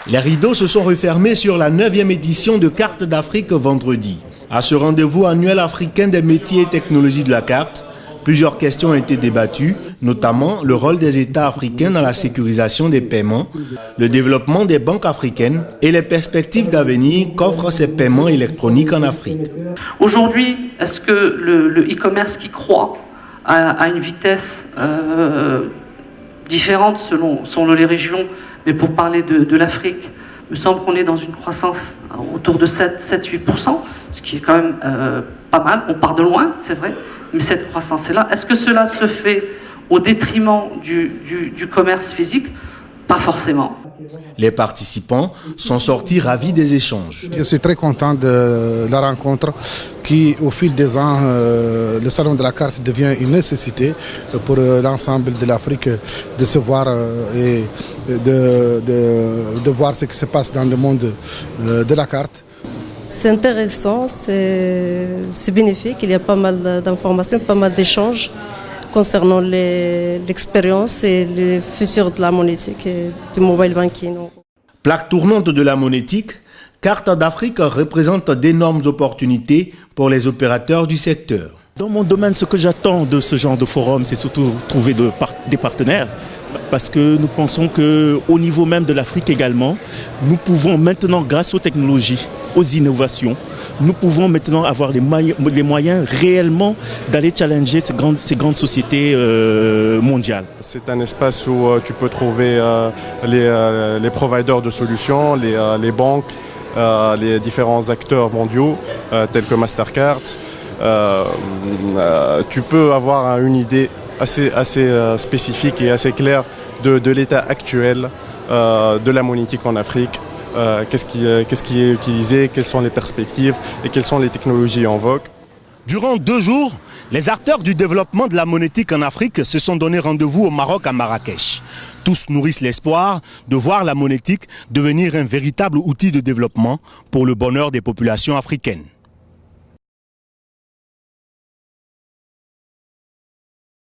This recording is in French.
Les rideaux se sont refermés sur la 9e édition de Carte d'Afrique vendredi. À ce rendez-vous annuel africain des métiers et technologies de la carte, plusieurs questions ont été débattues, notamment le rôle des États africains dans la sécurisation des paiements, le développement des banques africaines et les perspectives d'avenir qu'offrent ces paiements électroniques en Afrique. Aujourd'hui, est-ce que le e-commerce qui croît à une vitesse différente selon les régions, mais pour parler de l'Afrique, il me semble qu'on est dans une croissance autour de 7-8%, ce qui est quand même pas mal. On part de loin, c'est vrai, mais cette croissance est là. Est-ce que cela se fait au détriment du commerce physique? Pas forcément. Les participants sont sortis ravis des échanges. Je suis très content de la rencontre qui, au fil des ans, le Salon de la Carte devient une nécessité pour l'ensemble de l'Afrique de se voir et de voir ce qui se passe dans le monde de la carte. C'est intéressant, c'est bénéfique, il y a pas mal d'informations, pas mal d'échanges concernant l'expérience et le futur de la monétique et du mobile banking. Plaque tournante de la monétique, Carte d'Afrique représente d'énormes opportunités pour les opérateurs du secteur. Dans mon domaine, ce que j'attends de ce genre de forum, c'est surtout trouver des partenaires. Parce que nous pensons qu'au niveau même de l'Afrique également, nous pouvons maintenant, grâce aux technologies, aux innovations, nous pouvons maintenant avoir les moyens réellement d'aller challenger ces grandes sociétés mondiales. C'est un espace où tu peux trouver les providers de solutions, les banques, les différents acteurs mondiaux tels que Mastercard. Tu peux avoir une idée assez spécifique et assez claire de l'état actuel de la monétique en Afrique. Qu'est-ce qui est utilisé, quelles sont les perspectives et quelles sont les technologies en vogue. Durant 2 jours, les acteurs du développement de la monétique en Afrique se sont donné rendez-vous au Maroc à Marrakech. Tous nourrissent l'espoir de voir la monétique devenir un véritable outil de développement pour le bonheur des populations africaines.